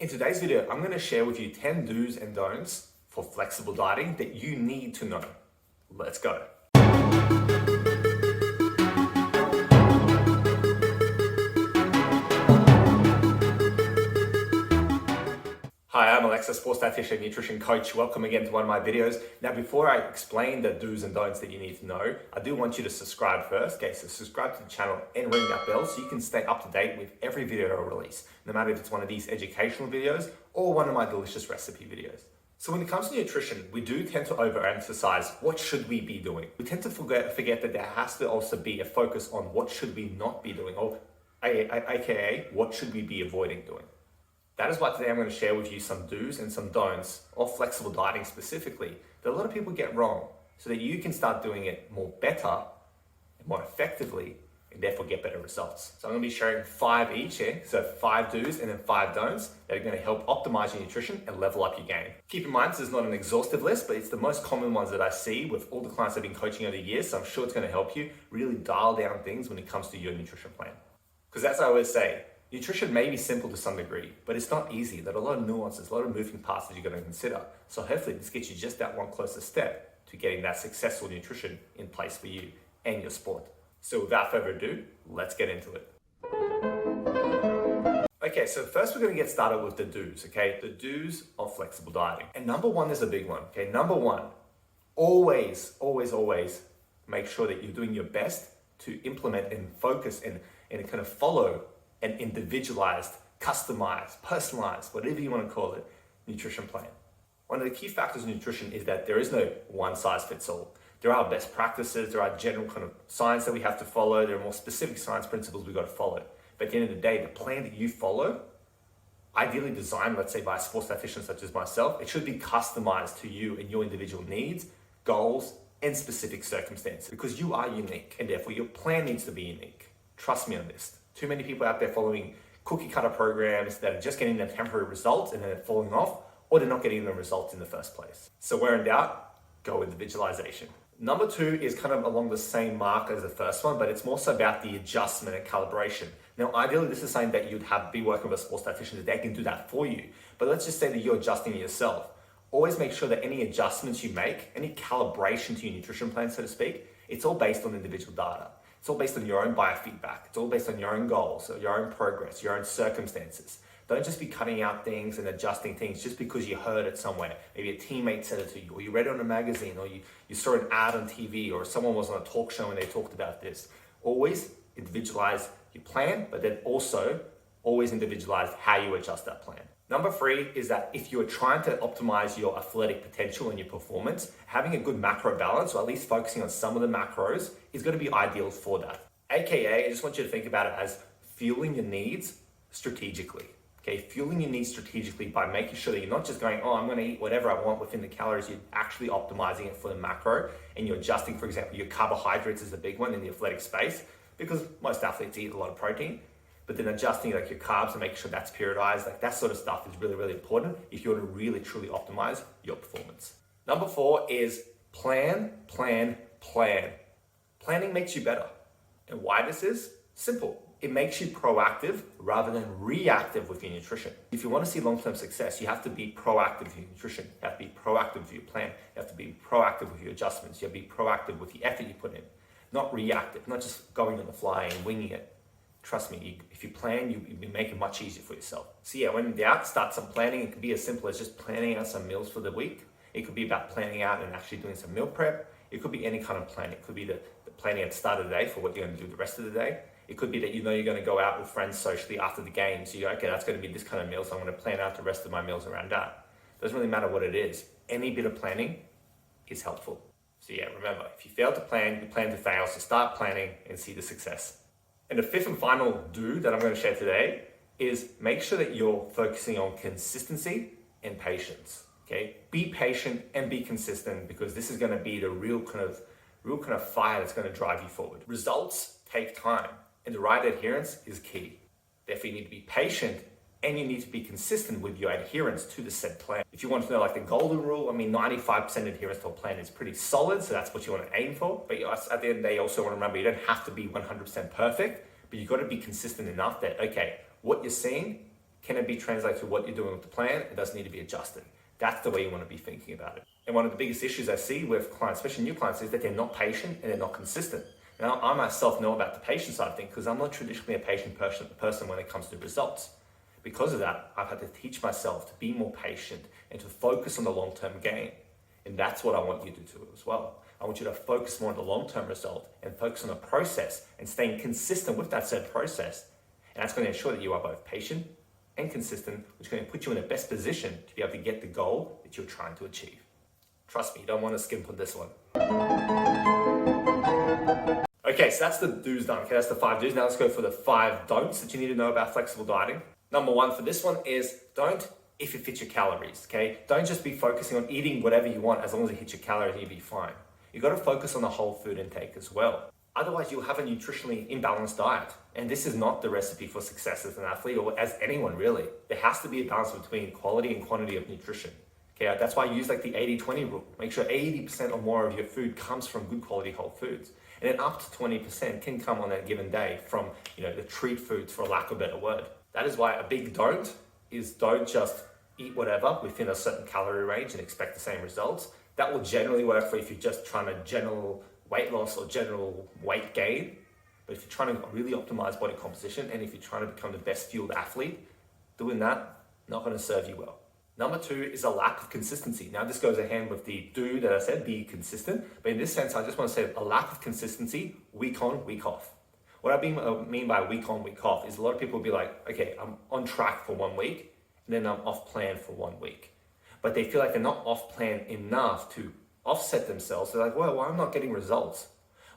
In today's video, I'm going to share with you 10 do's and don'ts for flexible dieting that you need to know. Let's go. Hi, I'm Aleksa, sports dietitian, nutrition coach. Welcome again to one of my videos. Now, before I explain the do's and don'ts that you need to know, I do want you to subscribe first. Okay, so subscribe to the channel and ring that bell so you can stay up to date with every video I release, no matter if it's one of these educational videos or one of my delicious recipe videos. So when it comes to nutrition, we do tend to overemphasize what should we be doing. We tend to forget that there has to also be a focus on what should we not be doing, or aka what should we be avoiding doing. That is why today I'm going to share with you some do's and some don'ts of flexible dieting specifically that a lot of people get wrong so that you can start doing it more better and more effectively and therefore get better results. So I'm going to be sharing 5 each here. So 5 do's and then 5 don'ts that are going to help optimize your nutrition and level up your game. Keep in mind, this is not an exhaustive list, but it's the most common ones that I see with all the clients I've been coaching over the years. So I'm sure it's going to help you really dial down things when it comes to your nutrition plan. Because as I always say, nutrition may be simple to some degree, but it's not easy. There are a lot of nuances, a lot of moving parts that you're going to consider. So hopefully this gets you just that one closer step to getting that successful nutrition in place for you and your sport. So without further ado, let's get into it. Okay, so first we're going to get started with the do's, okay? The do's of flexible dieting. And number one is a big one, okay? Number one, always make sure that you're doing your best to implement and focus and kind of follow an individualized, customized, personalized, whatever you want to call it, nutrition plan. One of the key factors in nutrition is that there is no one size fits all. There are best practices, there are general kind of science that we have to follow, there are more specific science principles we've got to follow. But at the end of the day, the plan that you follow, ideally designed, let's say by a sports dietitian such as myself, it should be customized to you and your individual needs, goals, and specific circumstances because you are unique and therefore your plan needs to be unique. Trust me on this. Too many people out there following cookie cutter programs that are just getting them temporary results and then they're falling off, or they're not getting the results in the first place. So where in doubt, go individualization. Number 2 is kind of along the same mark as the first one, but it's more so about the adjustment and calibration. Now, ideally, this is something that you'd be working with a sports dietitian that they can do that for you. But let's just say that you're adjusting it yourself. Always make sure that any adjustments you make, any calibration to your nutrition plan, so to speak, it's all based on individual data. It's all based on your own biofeedback. It's all based on your own goals, so your own progress, your own circumstances. Don't just be cutting out things and adjusting things just because you heard it somewhere. Maybe a teammate said it to you, or you read it on a magazine, or you saw an ad on TV, or someone was on a talk show and they talked about this. Always individualize your plan, but then also always individualize how you adjust that plan. Number 3 is that if you're trying to optimize your athletic potential and your performance, having a good macro balance, or at least focusing on some of the macros, is going to be ideal for that. AKA, I just want you to think about it as fueling your needs strategically. Okay, fueling your needs strategically by making sure that you're not just going, oh, I'm going to eat whatever I want within the calories. You're actually optimizing it for the macro, and you're adjusting, for example, your carbohydrates is a big one in the athletic space because most athletes eat a lot of protein. But then adjusting like your carbs and making sure that's periodized, like that sort of stuff is really important if you want to really truly optimize your performance. Number 4 is plan. Planning makes you better. And why this is? Simple. It makes you proactive rather than reactive with your nutrition. If you want to see long-term success, you have to be proactive with your nutrition. You have to be proactive with your plan. You have to be proactive with your adjustments. You have to be proactive with the effort you put in, not reactive, not just going on the fly and winging it. Trust me, if you plan, you make it much easier for yourself. So yeah, when in doubt, start some planning. It could be as simple as just planning out some meals for the week. It could be about planning out and actually doing some meal prep. It could be any kind of planning. It could be the planning at the start of the day for what you're going to do the rest of the day. It could be that you know you're going to go out with friends socially after the game. So you're okay, that's going to be this kind of meal, so I'm going to plan out the rest of my meals around that. Doesn't really matter what it is. Any bit of planning is helpful. So yeah, remember, if you fail to plan, you plan to fail. So start planning and see the success. And the 5th and final do that I'm going to share today is make sure that you're focusing on consistency and patience. Okay, be patient and be consistent because this is going to be the real kind of fire that's going to drive you forward. Results take time, and the right adherence is key. Therefore, you need to be patient and you need to be consistent with your adherence to the said plan. If you want to know like the golden rule, 95% adherence to a plan is pretty solid, so that's what you want to aim for. But at the end of the day, you also want to remember you don't have to be 100% perfect, but you've got to be consistent enough that, okay, what you're seeing Can it be translated to what you're doing with the plan? It doesn't need to be adjusted. That's the way you want to be thinking about it. And one of the biggest issues I see with clients, especially new clients, is that they're not patient and they're not consistent. Now, I myself know about the patient side of things because I'm not traditionally a patient person when it comes to results. Because of that, I've had to teach myself to be more patient and to focus on the long-term gain. And that's what I want you to do as well. I want you to focus more on the long-term result and focus on the process and staying consistent with that said process. And that's going to ensure that you are both patient and consistent, which is going to put you in the best position to be able to get the goal that you're trying to achieve. Trust me, you don't want to skimp on this one. Okay, so that's the do's done. Okay, that's the 5 do's. Now let's go for the 5 don'ts that you need to know about flexible dieting. Number 1 for this one is don't if it fits your calories, okay? Don't just be focusing on eating whatever you want. As long as it hits your calories, you'll be fine. You've got to focus on the whole food intake as well. Otherwise, you'll have a nutritionally imbalanced diet. And this is not the recipe for success as an athlete or as anyone really. There has to be a balance between quality and quantity of nutrition. Okay, that's why I use like the 80-20 rule. Make sure 80% or more of your food comes from good quality whole foods. And then up to 20% can come on a given day from, the treat foods, for lack of a better word. That is why a big don't is don't just eat whatever within a certain calorie range and expect the same results. That will generally work for if you're just trying to general weight loss or general weight gain. But if you're trying to really optimize body composition and if you're trying to become the best fueled athlete, doing that, not going to serve you well. Number 2 is a lack of consistency. Now this goes hand with the do that I said, be consistent. But in this sense, I just want to say a lack of consistency, week on, week off. What I mean by week on, week off is a lot of people will be like, okay, I'm on track for 1 week and then I'm off plan for 1 week. But they feel like they're not off plan enough to offset themselves. They're like, well, I'm not getting results.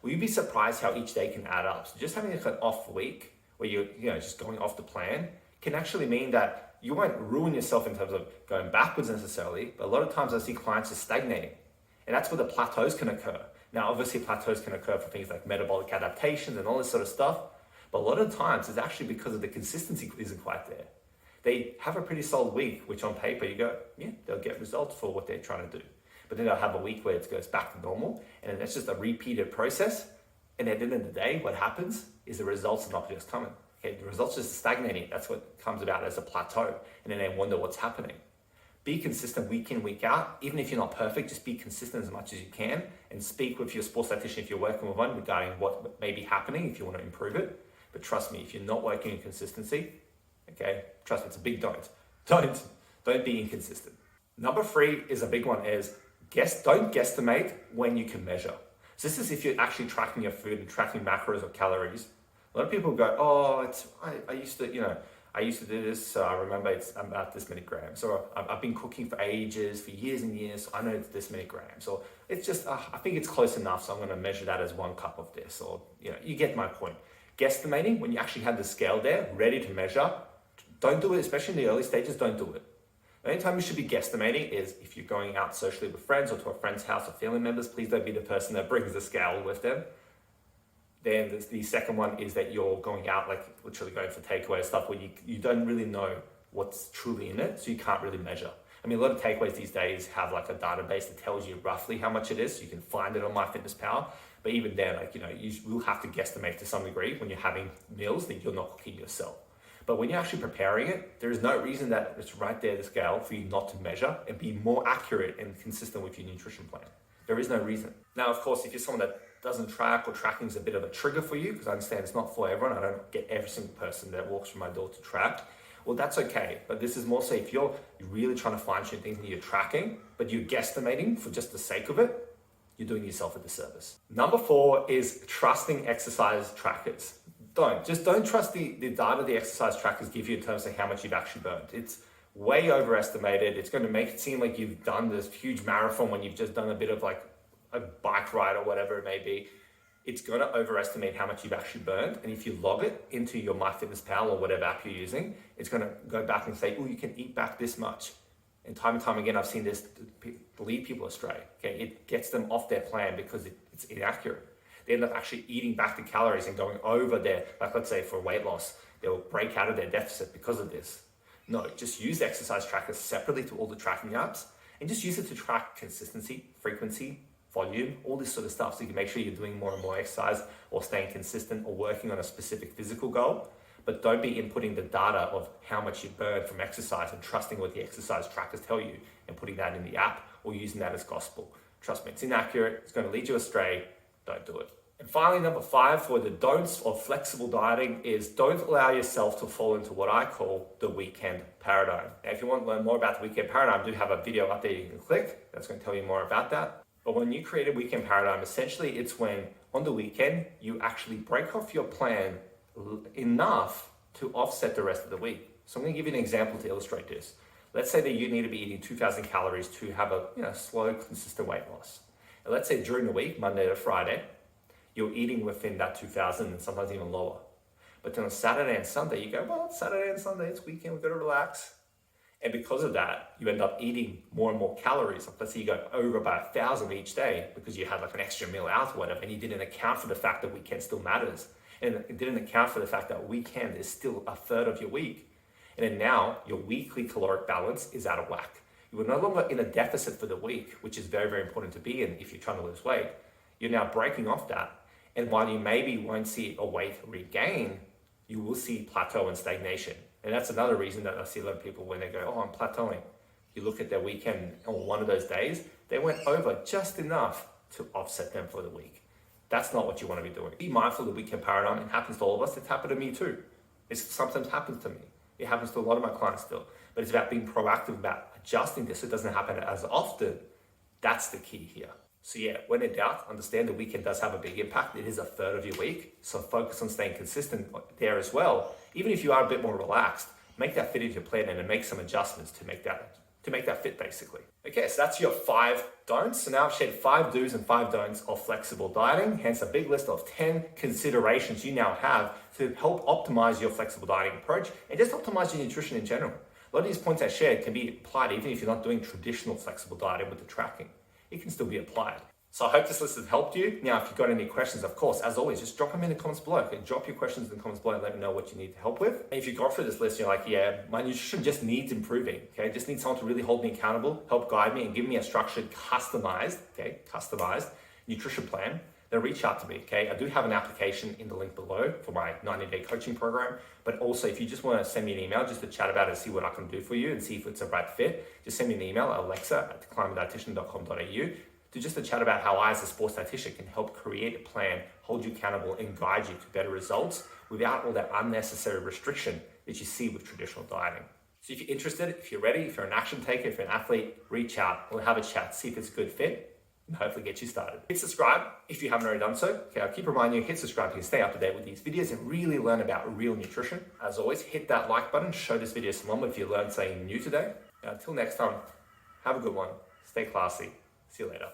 Well, you'd be surprised how each day can add up. So just having like an off week where you're just going off the plan can actually mean that you won't ruin yourself in terms of going backwards necessarily, but a lot of times I see clients just stagnating. And that's where the plateaus can occur. Now, obviously plateaus can occur for things like metabolic adaptations and all this sort of stuff, but a lot of times it's actually because of the consistency isn't quite there. They have a pretty solid week, which on paper you go, yeah, they'll get results for what they're trying to do. But then they'll have a week where it goes back to normal, and then it's just a repeated process. And at the end of the day, what happens is the results are not just coming. Okay, the results are just stagnating. That's what comes about as a plateau. And then they wonder what's happening. Be consistent week in, week out. Even if you're not perfect, just be consistent as much as you can and speak with your sports dietitian if you're working with one regarding what may be happening if you want to improve it. But trust me, if you're not working in consistency, okay, trust me, it's a big don't. Don't be inconsistent. Number 3 is a big one is don't guesstimate when you can measure. So this is if you're actually tracking your food and tracking macros or calories. A lot of people go, oh, I used to do this, so I remember it's about this many grams. Or I've been cooking for ages, for years and years, so I know it's this many grams. Or it's just, I think it's close enough, so I'm going to measure that as 1 cup of this. Or, you get my point. Guesstimating, when you actually have the scale there, ready to measure, don't do it, especially in the early stages, don't do it. The only time you should be guesstimating is if you're going out socially with friends or to a friend's house or family members. Please don't be the person that brings the scale with them. Then the second one is that you're going out, like literally going for takeaway stuff where you don't really know what's truly in it, so you can't really measure. I mean, a lot of takeaways these days have like a database that tells you roughly how much it is. So you can find it on MyFitnessPal. But even then, you will have to guesstimate to some degree when you're having meals that you're not cooking yourself. But when you're actually preparing it, there is no reason that it's right there, the scale, for you not to measure and be more accurate and consistent with your nutrition plan. There is no reason. Now, of course, if you're someone that doesn't track or tracking is a bit of a trigger for you, because I understand it's not for everyone. I don't get every single person that walks through my door to track. Well, that's okay. But this is more so if you're really trying to fine tune things and you're tracking, but you're guesstimating for just the sake of it, you're doing yourself a disservice. Number 4 is trusting exercise trackers. Don't trust the data the exercise trackers give you in terms of how much you've actually burned. It's way overestimated. It's going to make it seem like you've done this huge marathon when you've just done a bit of like a bike ride or whatever it may be. It's going to overestimate how much you've actually burned. And if you log it into your MyFitnessPal or whatever app you're using, it's going to go back and say, oh, you can eat back this much. And time again, I've seen this lead people astray. Okay, it gets them off their plan because it's inaccurate. They end up actually eating back the calories and going over their, like let's say for weight loss, they'll break out of their deficit because of this. No, just use exercise trackers separately to all the tracking apps and just use it to track consistency, frequency, volume, all this sort of stuff, so you can make sure you're doing more and more exercise or staying consistent or working on a specific physical goal. but don't be inputting the data of how much you burn from exercise and trusting what the exercise trackers tell you and putting that in the app or using that as gospel. Trust me, it's inaccurate, it's going to lead you astray, don't do it. And finally, number 5 for the don'ts of flexible dieting is don't allow yourself to fall into what I call the weekend paradigm. Now, if you want to learn more about the weekend paradigm, I do have a video up there you can click. That's going to tell you more about that. But when you create a weekend paradigm, essentially it's when on the weekend, you actually break off your plan enough to offset the rest of the week. So I'm going to give you an example to illustrate this. Let's say that you need to be eating 2,000 calories to have a slow, consistent weight loss. And let's say during the week, Monday to Friday, you're eating within that 2,000 and sometimes even lower. But then on Saturday and Sunday, you go, well, it's Saturday and Sunday, it's weekend, we've got to relax. And because of that, you end up eating more and more calories. Let's say you go over by 1,000 each day because you had like an extra meal out or whatever, and you didn't account for the fact that weekend still matters. And it didn't account for the fact that weekend is still a third of your week. And then now your weekly caloric balance is out of whack. You are no longer in a deficit for the week, which is very, very important to be in if you're trying to lose weight. You're now breaking off that. And while you maybe won't see a weight regain, you will see plateau and stagnation. And that's another reason that I see a lot of people when they go, oh, I'm plateauing. You look at their weekend on one of those days, they went over just enough to offset them for the week. That's not what you want to be doing. Be mindful of the weekend paradigm. It happens to all of us. It's happened to me too. It sometimes happens to me. It happens to a lot of my clients still. But it's about being proactive about adjusting this so it doesn't happen as often. That's the key here. So yeah, when in doubt, understand the weekend does have a big impact. It is a third of your week. So focus on staying consistent there as well. Even if you are a bit more relaxed, make that fit into your plan and then make some adjustments to make that fit basically. Okay, so that's your 5 don'ts. So now I've shared 5 do's and 5 don'ts of flexible dieting, hence a big list of 10 considerations you now have to help optimize your flexible dieting approach and just optimize your nutrition in general. A lot of these points I shared can be applied even if you're not doing traditional flexible dieting with the tracking. It can still be applied. So I hope this list has helped you. Now, if you've got any questions, of course, as always, just drop them in the comments below. Okay? Drop your questions in the comments below and let me know what you need help with. And if you've gone through this list, you're like, yeah, my nutrition just needs improving. Okay, just need someone to really hold me accountable, help guide me, and give me a structured, customized nutrition plan. Then reach out to me. Okay, I do have an application in the link below for my 90-day coaching program. But also, if you just want to send me an email just to chat about it and see what I can do for you and see if it's a right fit, just send me an email at aleksa@climbedietitian.com.au. Just to chat about how I, as a sports dietitian, can help create a plan, hold you accountable, and guide you to better results without all that unnecessary restriction that you see with traditional dieting. So if you're interested, if you're ready, if you're an action taker, if you're an athlete, reach out. We'll have a chat, see if it's a good fit, and hopefully get you started. Hit subscribe if you haven't already done so. Okay, I'll keep reminding you, hit subscribe so you can stay up to date with these videos and really learn about real nutrition. As always, hit that like button, show this video to someone if you learned something new today. Until next time, have a good one, stay classy, see you later.